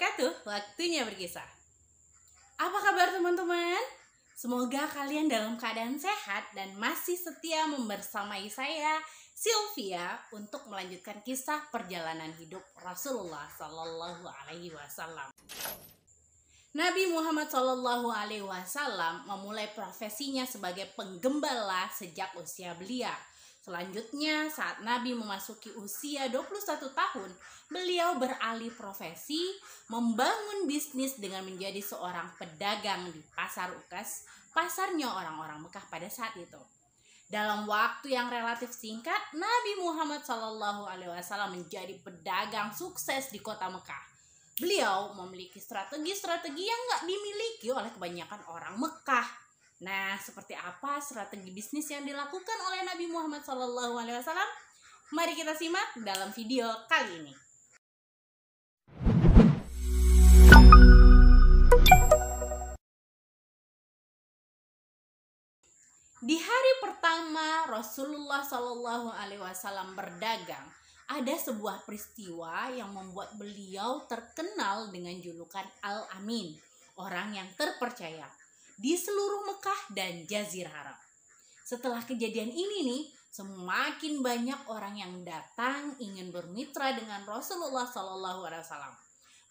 wabarakatuh. Waktunya berkisah. Apa kabar teman-teman? Semoga kalian dalam keadaan sehat dan masih setia membersamai saya, Sylvia, untuk melanjutkan kisah perjalanan hidup Rasulullah Sallallahu Alaihi Wasallam. Nabi Muhammad Sallallahu Alaihi Wasallam memulai profesinya sebagai penggembala sejak usia belia. Selanjutnya, saat Nabi memasuki usia 21 tahun, beliau beralih profesi, membangun bisnis dengan menjadi seorang pedagang di pasar Uqas, pasarnya orang-orang Mekah pada saat itu. Dalam waktu yang relatif singkat, Nabi Muhammad SAW menjadi pedagang sukses di kota Mekah. Beliau memiliki strategi-strategi yang gak dimiliki oleh kebanyakan orang Mekah. Nah, seperti apa strategi bisnis yang dilakukan oleh Nabi Muhammad SAW? Mari kita simak dalam video kali ini. Di hari pertama Rasulullah SAW berdagang, ada sebuah peristiwa yang membuat beliau terkenal dengan julukan Al-Amin, orang yang terpercaya, di seluruh Mekah dan Jazirah Arab. Setelah kejadian ini nih, semakin banyak orang yang datang ingin bermitra dengan Rasulullah SAW.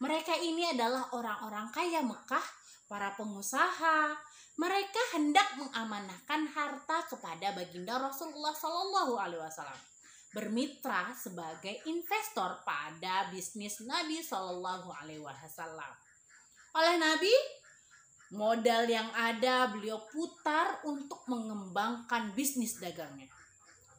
Mereka ini adalah orang-orang kaya Mekah, para pengusaha. Mereka hendak mengamanahkan harta kepada baginda Rasulullah SAW, bermitra sebagai investor pada bisnis Nabi SAW. Oleh Nabi, modal yang ada beliau putar untuk mengembangkan bisnis dagangnya.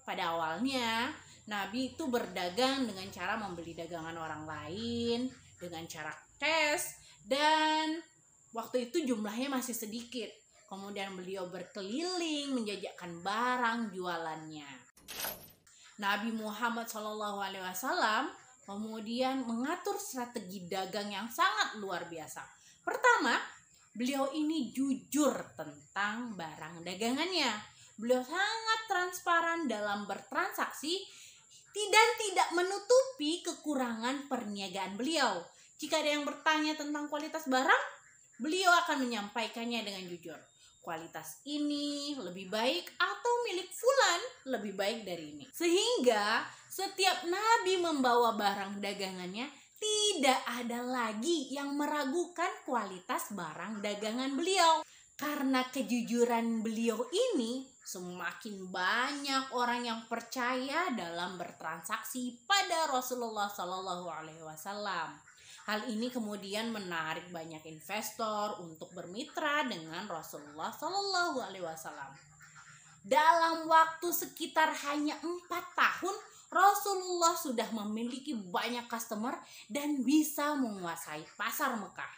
Pada awalnya, Nabi itu berdagang dengan cara membeli dagangan orang lain, dengan cara cash, dan waktu itu jumlahnya masih sedikit. Kemudian beliau berkeliling menjajakan barang jualannya. Nabi Muhammad SAW kemudian mengatur strategi dagang yang sangat luar biasa. Pertama, beliau ini jujur tentang barang dagangannya. Beliau sangat transparan dalam bertransaksi dan tidak menutupi kekurangan perniagaan beliau. Jika ada yang bertanya tentang kualitas barang, beliau akan menyampaikannya dengan jujur. Kualitas ini lebih baik atau milik fulan lebih baik dari ini. Sehingga setiap Nabi membawa barang dagangannya, tidak ada lagi yang meragukan kualitas barang dagangan beliau. Karena kejujuran beliau ini, semakin banyak orang yang percaya dalam bertransaksi pada Rasulullah SAW. Hal ini kemudian menarik banyak investor untuk bermitra dengan Rasulullah SAW. Dalam waktu sekitar hanya 4 tahun, Rasulullah sudah memiliki banyak customer dan bisa menguasai pasar Mekah.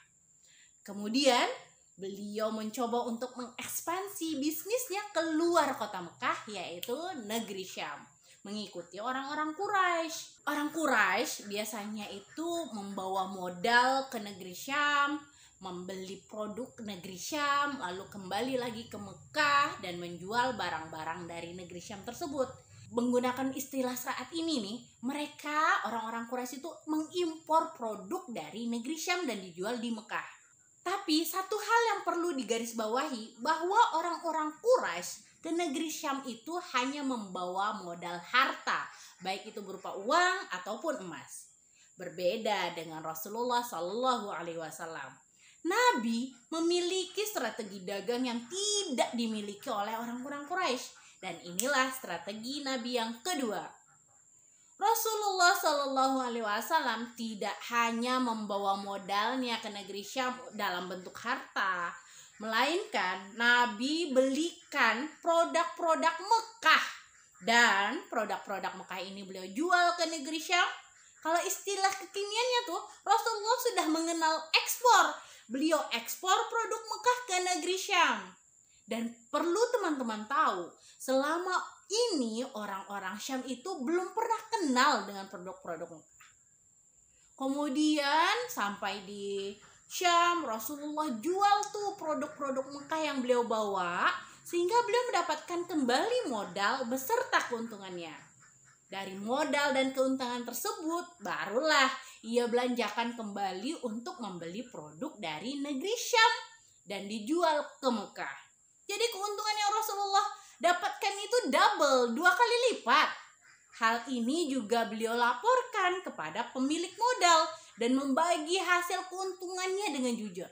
Kemudian beliau mencoba untuk mengekspansi bisnisnya keluar kota Mekah, yaitu negeri Syam, mengikuti orang-orang Quraisy. Orang Quraisy biasanya itu membawa modal ke negeri Syam, membeli produk negeri Syam, lalu kembali lagi ke Mekah dan menjual barang-barang dari negeri Syam tersebut. Menggunakan istilah saat ini nih, mereka orang-orang Quraisy itu mengimpor produk dari negeri Syam dan dijual di Mekah. Tapi satu hal yang perlu digarisbawahi, bahwa orang-orang Quraisy ke negeri Syam itu hanya membawa modal harta, baik itu berupa uang ataupun emas. Berbeda dengan Rasulullah SAW. Nabi memiliki strategi dagang yang tidak dimiliki oleh orang-orang Quraisy. Dan inilah strategi Nabi yang kedua. Rasulullah SAW tidak hanya membawa modalnya ke negeri Syam dalam bentuk harta, melainkan Nabi belikan produk-produk Mekah. Dan produk-produk Mekah ini beliau jual ke negeri Syam. Kalau istilah kekiniannya tuh, Rasulullah sudah mengenal ekspor. Beliau ekspor produk Mekah ke negeri Syam. Dan perlu teman-teman tahu, selama ini orang-orang Syam itu belum pernah kenal dengan produk-produk Mekah. Kemudian sampai di Syam, Rasulullah jual tuh produk-produk Mekah yang beliau bawa, sehingga beliau mendapatkan kembali modal beserta keuntungannya. Dari modal dan keuntungan tersebut, barulah ia belanjakan kembali untuk membeli produk dari negeri Syam dan dijual ke Mekah. Jadi keuntungan yang Rasulullah dapatkan itu double, 2 kali lipat. Hal ini juga beliau laporkan kepada pemilik modal dan membagi hasil keuntungannya dengan jujur.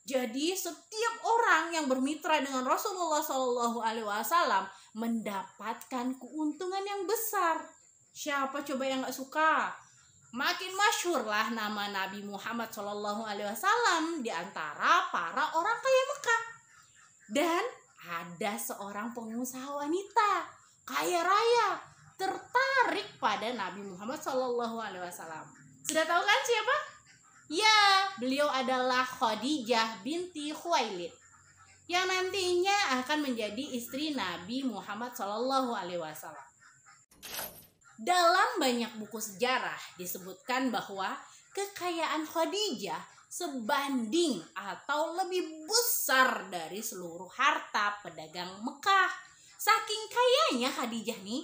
Jadi setiap orang yang bermitra dengan Rasulullah SAW mendapatkan keuntungan yang besar. Siapa coba yang gak suka? Makin masyhurlah nama Nabi Muhammad SAW di antara para orang kaya Mekah. Dan ada seorang pengusaha wanita kaya raya tertarik pada Nabi Muhammad SAW. Sudah tahu kan siapa? Ya, beliau adalah Khadijah binti Khuwailid yang nantinya akan menjadi istri Nabi Muhammad SAW. Dalam banyak buku sejarah disebutkan bahwa kekayaan Khadijah sebanding atau lebih besar dari seluruh harta pedagang Mekah. Saking kayanya Khadijah nih.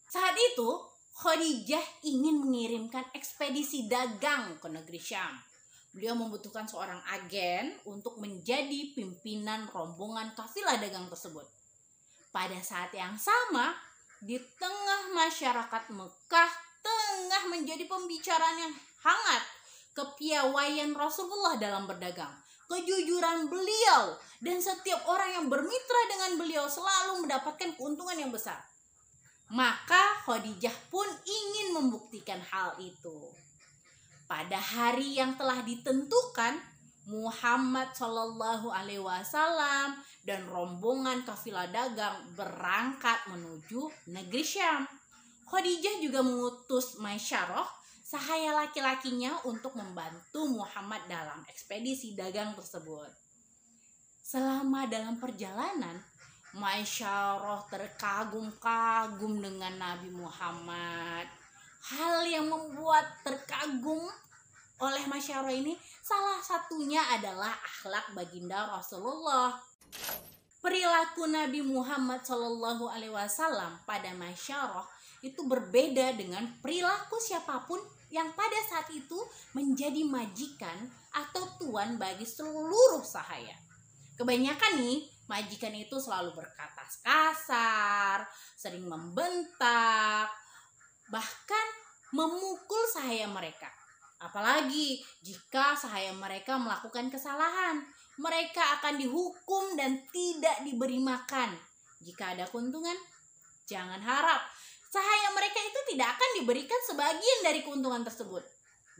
Saat itu Khadijah ingin mengirimkan ekspedisi dagang ke negeri Syam. Beliau membutuhkan seorang agen untuk menjadi pimpinan rombongan kafilah dagang tersebut. Pada saat yang sama, di tengah masyarakat Mekah tengah menjadi pembicaraan yang hangat kepiawaian Rasulullah dalam berdagang, kejujuran beliau, dan setiap orang yang bermitra dengan beliau selalu mendapatkan keuntungan yang besar. Maka Khadijah pun ingin membuktikan hal itu. Pada hari yang telah ditentukan, Muhammad SAW dan rombongan kafilah dagang berangkat menuju negeri Syam. Khadijah juga mengutus Maisyarah, sahaya laki-lakinya, untuk membantu Muhammad dalam ekspedisi dagang tersebut. Selama dalam perjalanan, Maisyarah terkagum-kagum dengan Nabi Muhammad. Hal yang membuat terkagum oleh Maisyarah ini salah satunya adalah akhlak baginda Rasulullah. Perilaku Nabi Muhammad SAW pada Maisyarah itu berbeda dengan perilaku siapapun yang pada saat itu menjadi majikan atau tuan bagi seluruh sahaya. Kebanyakan nih, majikan itu selalu berkata kasar, sering membentak, bahkan memukul sahaya mereka. Apalagi jika sahaya mereka melakukan kesalahan, mereka akan dihukum dan tidak diberi makan. Jika ada keuntungan, jangan harap sahaya mereka itu tidak akan diberikan sebagian dari keuntungan tersebut.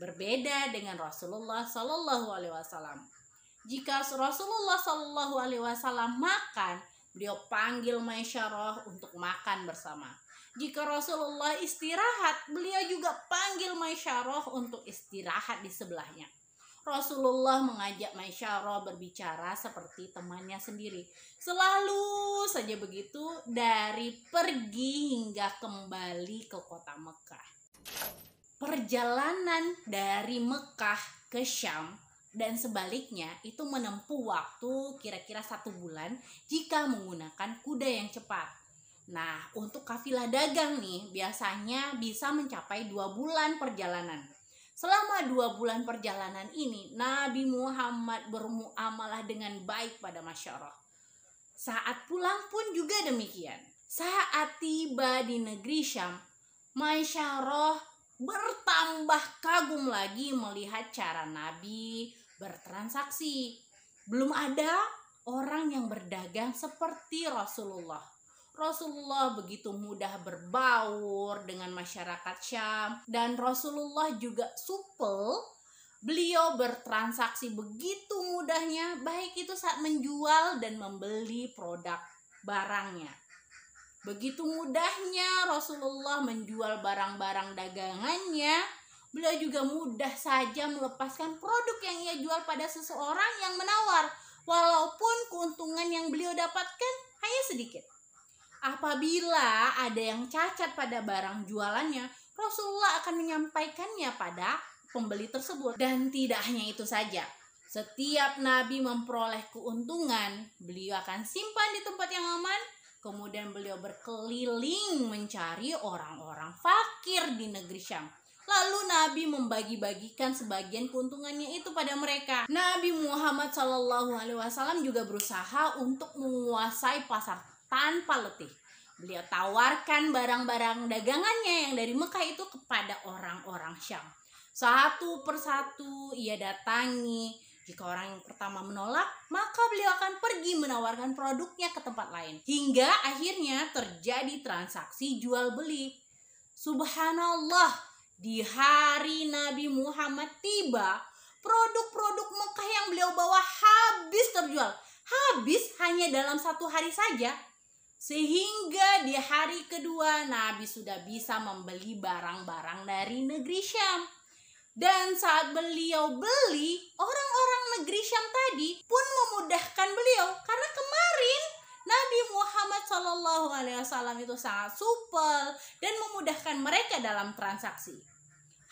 Berbeda dengan Rasulullah SAW. Jika Rasulullah SAW makan, beliau panggil Maisyarah untuk makan bersama. Jika Rasulullah istirahat, beliau juga panggil Maisyarah untuk istirahat di sebelahnya. Rasulullah mengajak Maisyarah berbicara seperti temannya sendiri. Selalu saja begitu, dari pergi hingga kembali ke kota Mekah. Perjalanan dari Mekah ke Syam dan sebaliknya itu menempuh waktu kira-kira 1 bulan jika menggunakan kuda yang cepat. Nah, untuk kafilah dagang nih biasanya bisa mencapai 2 bulan perjalanan. Selama 2 bulan perjalanan ini, Nabi Muhammad bermuamalah dengan baik pada Maisyarah. Saat pulang pun juga demikian. Saat tiba di negeri Syam, Maisyarah bertambah kagum lagi melihat cara Nabi bertransaksi. Belum ada orang yang berdagang seperti Rasulullah. Rasulullah begitu mudah berbaur dengan masyarakat Syam, dan Rasulullah juga supel. Beliau bertransaksi begitu mudahnya, baik itu saat menjual dan membeli produk barangnya. Begitu mudahnya Rasulullah menjual barang-barang dagangannya. Beliau juga mudah saja melepaskan produk yang ia jual pada seseorang yang menawar, walaupun keuntungan yang beliau dapatkan hanya sedikit. Apabila ada yang cacat pada barang jualannya, Rasulullah akan menyampaikannya pada pembeli tersebut. Dan tidak hanya itu saja, setiap Nabi memperoleh keuntungan, beliau akan simpan di tempat yang aman Kemudian beliau berkeliling mencari orang-orang fakir di negeri Syam. Lalu Nabi membagi-bagikan sebagian keuntungannya itu pada mereka. Nabi Muhammad SAW juga berusaha untuk menguasai pasar tanpa letih. Beliau tawarkan barang-barang dagangannya yang dari Mekah itu kepada orang-orang Syam. Satu persatu ia datangi. Jika orang yang pertama menolak, maka beliau akan pergi menawarkan produknya ke tempat lain. Hingga akhirnya terjadi transaksi jual beli. Subhanallah, di hari Nabi Muhammad tiba, produk-produk Mekah yang beliau bawa habis terjual. Habis hanya dalam 1 hari saja. Sehingga di hari kedua Nabi sudah bisa membeli barang-barang dari negeri Syam. Dan saat beliau beli, orang-orang negeri Syam tadi pun memudahkan beliau. Karena kemarin Nabi Muhammad SAW itu sangat supel dan memudahkan mereka dalam transaksi.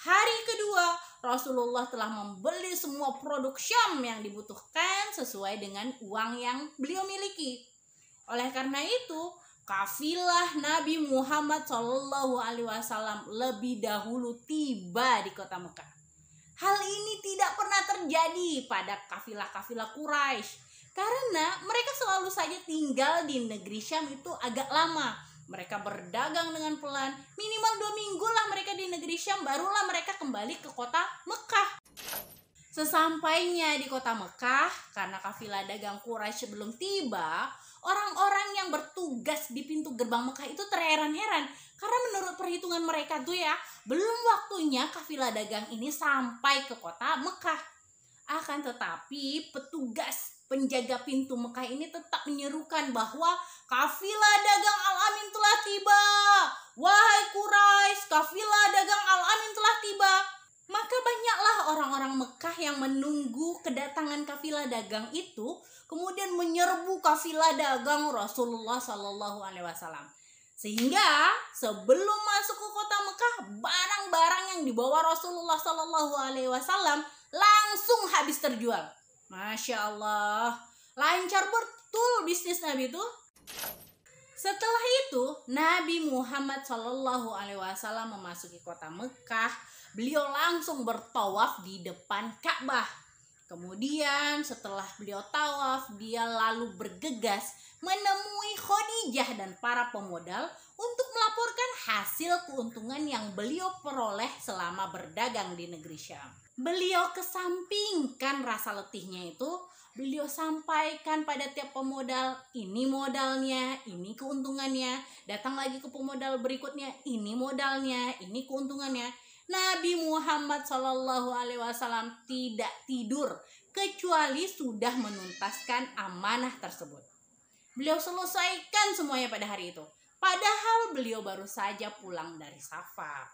Hari kedua, Rasulullah telah membeli semua produk Syam yang dibutuhkan sesuai dengan uang yang beliau miliki. Oleh karena itu, kafilah Nabi Muhammad SAW lebih dahulu tiba di kota Mekah. Hal ini tidak pernah terjadi pada kafilah-kafilah Quraisy karena mereka selalu saja tinggal di negeri Syam itu agak lama. Mereka berdagang dengan pelan, minimal 2 minggu lah mereka di negeri Syam, barulah mereka kembali ke kota Mekah. Sesampainya di kota Mekah, karena kafilah dagang Quraisy belum tiba, orang-orang yang bertugas di pintu gerbang Mekah itu terheran-heran. Karena menurut perhitungan mereka tuh ya, belum waktunya kafilah dagang ini sampai ke kota Mekah. Akan tetapi petugas penjaga pintu Mekah ini tetap menyerukan bahwa kafilah dagang Al-Amin telah tiba. Wahai Quraisy, kafilah dagang Al-Amin telah tiba. Maka banyaklah orang-orang Mekah yang menunggu kedatangan kafilah dagang itu, kemudian menyerbu kafilah dagang Rasulullah SAW. Sehingga sebelum masuk ke kota Mekah, barang-barang yang dibawa Rasulullah SAW langsung habis terjual. Masya Allah, lancar betul bisnis Nabi itu. Setelah itu, Nabi Muhammad SAW memasuki kota Mekah. Beliau langsung bertawaf di depan Ka'bah. Kemudian setelah beliau tawaf, dia lalu bergegas menemui Khadijah dan para pemodal untuk melaporkan hasil keuntungan yang beliau peroleh selama berdagang di negeri Syam. Beliau kesampingkan rasa letihnya itu, beliau sampaikan pada tiap pemodal, ini modalnya, ini keuntungannya. Datang lagi ke pemodal berikutnya, ini modalnya, ini keuntungannya. Nabi Muhammad SAW tidak tidur kecuali sudah menuntaskan amanah tersebut. Beliau selesaikan semuanya pada hari itu. Padahal beliau baru saja pulang dari Safar.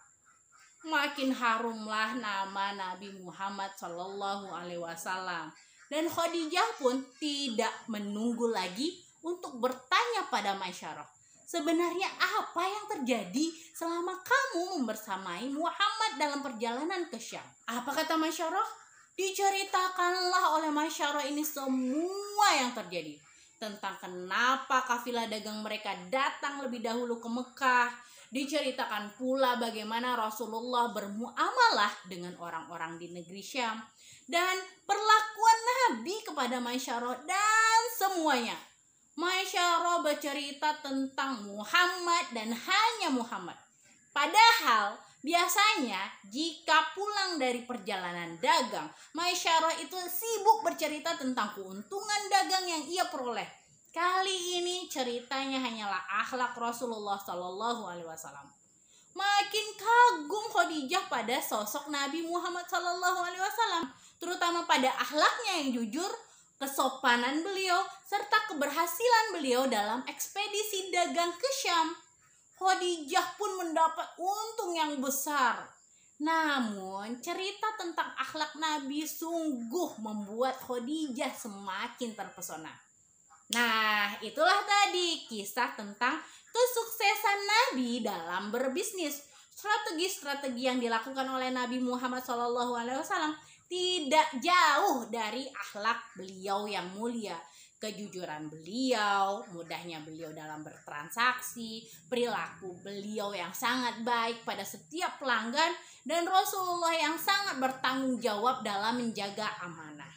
Makin harumlah nama Nabi Muhammad SAW. Dan Khadijah pun tidak menunggu lagi untuk bertanya pada Masyarah, sebenarnya apa yang terjadi selama kamu membersamai Muhammad dalam perjalanan ke Syam? Apa kata Masyarah? Diceritakanlah oleh Masyarah ini semua yang terjadi. Tentang kenapa kafilah dagang mereka datang lebih dahulu ke Mekah. Diceritakan pula bagaimana Rasulullah bermuamalah dengan orang-orang di negeri Syam. Dan perlakuan Nabi kepada Masyarah dan semuanya. Masyarah bercerita tentang Muhammad dan hanya Muhammad. Padahal biasanya jika pulang dari perjalanan dagang, Masyarah itu sibuk bercerita tentang keuntungan dagang yang ia peroleh. Kali ini ceritanya hanyalah akhlak Rasulullah SAW. Makin kagum Khadijah pada sosok Nabi Muhammad SAW, terutama pada akhlaknya yang jujur, kesopanan beliau, serta keberhasilan beliau dalam ekspedisi dagang ke Syam. Khadijah pun mendapat untung yang besar. Namun, cerita tentang akhlak Nabi sungguh membuat Khadijah semakin terpesona. Nah, itulah tadi kisah tentang kesuksesan Nabi dalam berbisnis. Strategi-strategi yang dilakukan oleh Nabi Muhammad SAW tidak jauh dari akhlak beliau yang mulia. kejujuran beliau, mudahnya beliau dalam bertransaksi, perilaku beliau yang sangat baik pada setiap pelanggan, dan Rasulullah yang sangat bertanggung jawab dalam menjaga amanah.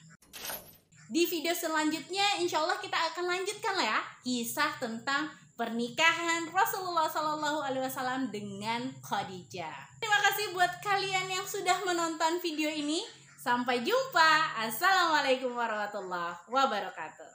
Di video selanjutnya insya Allah kita akan lanjutkan lah ya kisah tentang pernikahan Rasulullah SAW dengan Khadijah. Terima kasih buat kalian yang sudah menonton video ini. Sampai jumpa. Assalamualaikum warahmatullahi wabarakatuh.